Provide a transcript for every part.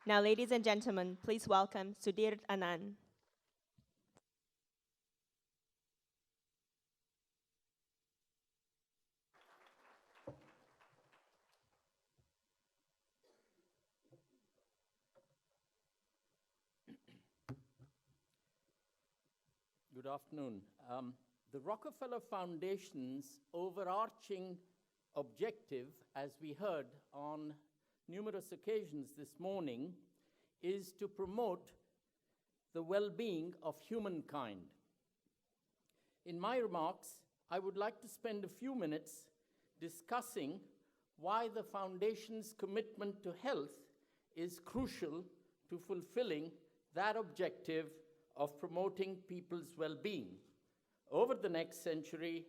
Now, ladies and gentlemen, please welcome Sudhir Anand. Good afternoon. The Rockefeller Foundation's overarching objective, as we heard on numerous occasions this morning, is to promote the well-being of humankind. In my remarks, I would like to spend a few minutes discussing why the Foundation's commitment to health is crucial to fulfilling that objective of promoting people's well-being over the next century,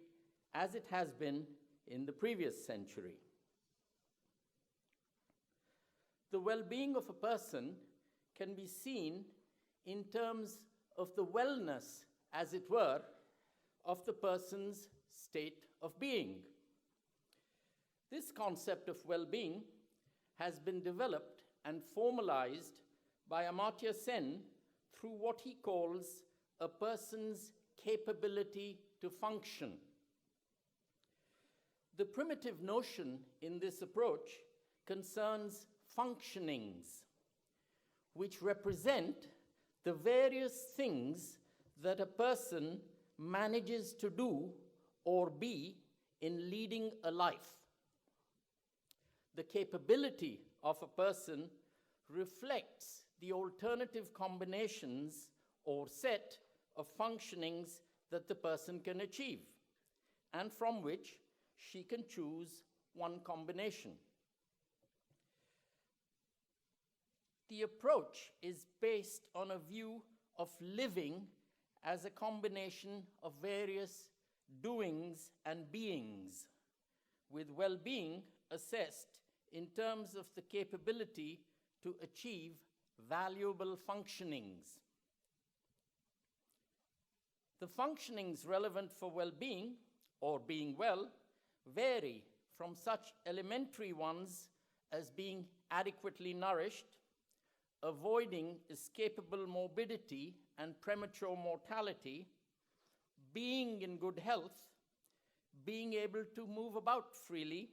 as it has been in the previous century. The well-being of a person can be seen in terms of the wellness, as it were, of the person's state of being. This concept of well-being has been developed and formalized by Amartya Sen through what he calls a person's capability to function. The primitive notion in this approach concerns functionings, which represent the various things that a person manages to do or be in leading a life. The capability of a person reflects the alternative combinations or set of functionings that the person can achieve, and from which she can choose one combination. The approach is based on a view of living as a combination of various doings and beings, with well-being assessed in terms of the capability to achieve valuable functionings. The functionings relevant for well-being, or being well, vary from such elementary ones as being adequately nourished, avoiding escapable morbidity and premature mortality, being in good health, being able to move about freely,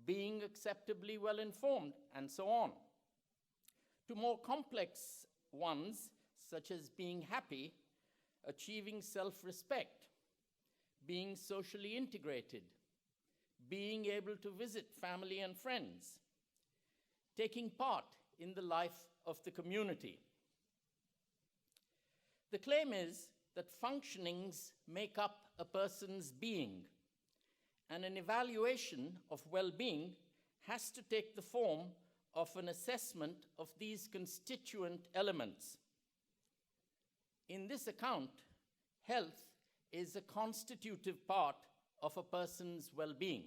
being acceptably well informed, and so on, to more complex ones, such as being happy, achieving self-respect, being socially integrated, being able to visit family and friends, taking part in the life of the community. The claim is that functionings make up a person's being, and an evaluation of well-being has to take the form of an assessment of these constituent elements. In this account, health is a constitutive part of a person's well-being.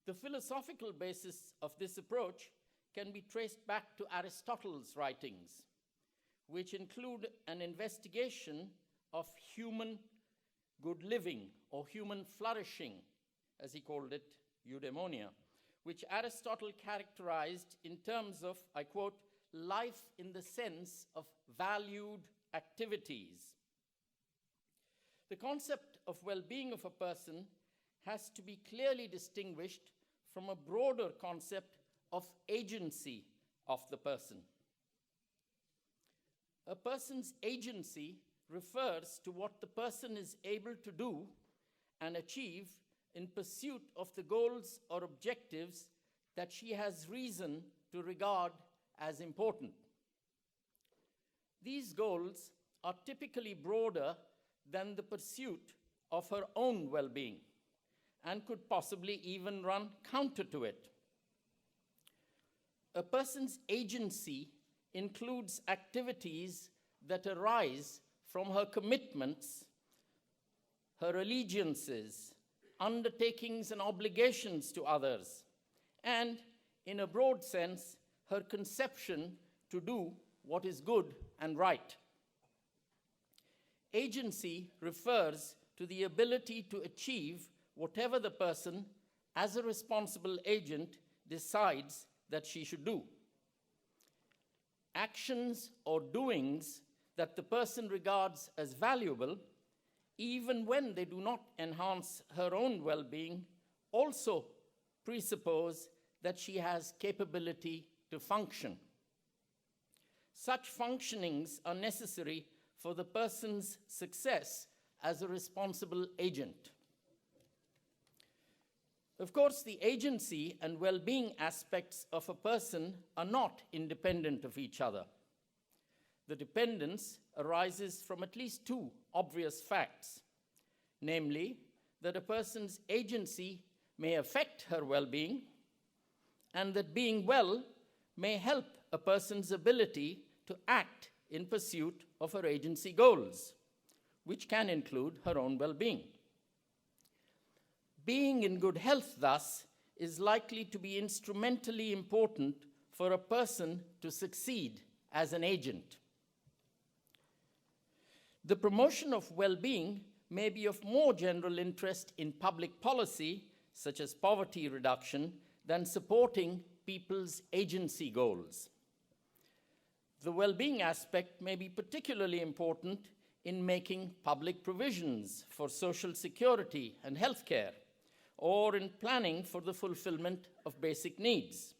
The philosophical basis of this approach can be traced back to Aristotle's writings, which include an investigation of human good living or human flourishing, as he called it, eudaimonia, which Aristotle characterized in terms of, I quote, life in the sense of valued activities. The concept of well-being of a person has to be clearly distinguished from a broader concept of agency of the person. A person's agency refers to what the person is able to do and achieve in pursuit of the goals or objectives that she has reason to regard as important. These goals are typically broader than the pursuit of her own well-being and could possibly even run counter to it. A person's agency includes activities that arise from her commitments, her allegiances, undertakings and obligations to others, and, in a broad sense, her conception to do what is good and right. Agency refers to the ability to achieve whatever the person, as a responsible agent, decides that she should do. Actions or doings that the person regards as valuable, even when they do not enhance her own well-being, also presuppose that she has capability to function. Such functionings are necessary for the person's success as a responsible agent. Of course, the agency and well-being aspects of a person are not independent of each other. The dependence arises from at least two obvious facts, namely that a person's agency may affect her well-being, and that being well may help a person's ability to act in pursuit of her agency goals, which can include her own well-being. Being in good health, thus, is likely to be instrumentally important for a person to succeed as an agent. The promotion of well-being may be of more general interest in public policy, such as poverty reduction, than supporting people's agency goals. The well-being aspect may be particularly important in making public provisions for social security and healthcare, or in planning for the fulfillment of basic needs.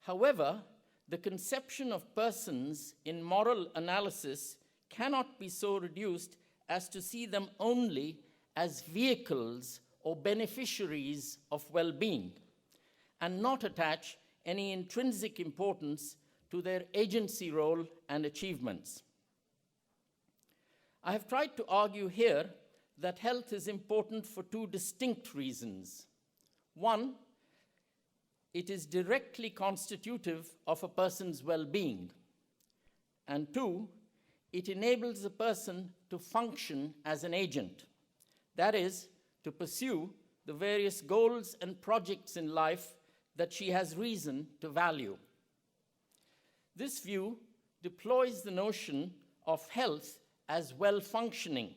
However, the conception of persons in moral analysis cannot be so reduced as to see them only as vehicles or beneficiaries of well-being, and not attach any intrinsic importance to their agency role and achievements. I have tried to argue here that health is important for two distinct reasons. One, it is directly constitutive of a person's well-being. And two, it enables a person to function as an agent. That is, to pursue the various goals and projects in life that she has reason to value. This view deploys the notion of health as well-functioning,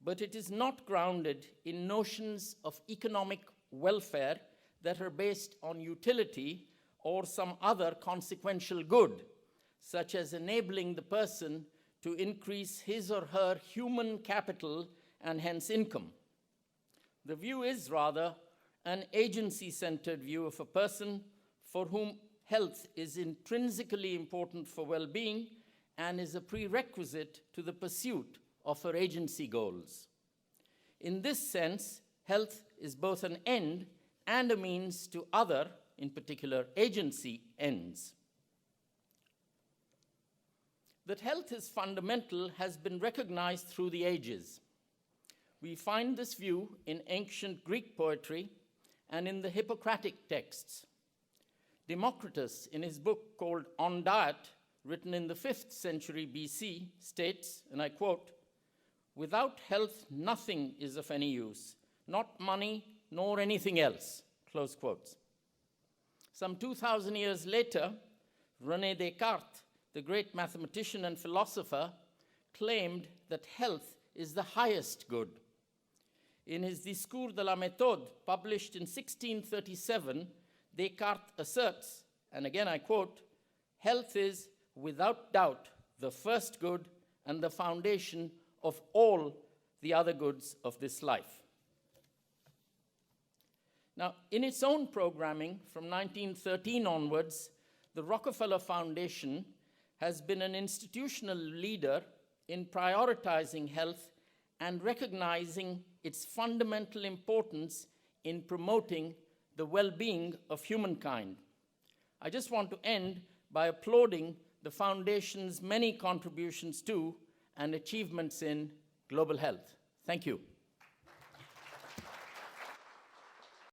but it is not grounded in notions of economic welfare that are based on utility or some other consequential good, such as enabling the person to increase his or her human capital and hence income. The view is rather an agency-centered view of a person for whom health is intrinsically important for well-being and is a prerequisite to the pursuit of her agency goals. In this sense, health is both an end and a means to other, in particular, agency ends. That health is fundamental has been recognized through the ages. We find this view in ancient Greek poetry and in the Hippocratic texts. Democritus, in his book called On Diet, written in the 5th century BC, states, and I quote, "Without health, nothing is of any use, not money nor anything else," close quotes. Some 2,000 years later, René Descartes, the great mathematician and philosopher, claimed that health is the highest good. In his Discours de la Méthode, published in 1637, Descartes asserts, and again I quote, "Health is, without doubt, the first good and the foundation of all the other goods of this life." Now, in its own programming from 1913 onwards, the Rockefeller Foundation has been an institutional leader in prioritizing health and recognizing its fundamental importance in promoting the well-being of humankind. I just want to end by applauding the Foundation's many contributions to and achievements in global health. Thank you.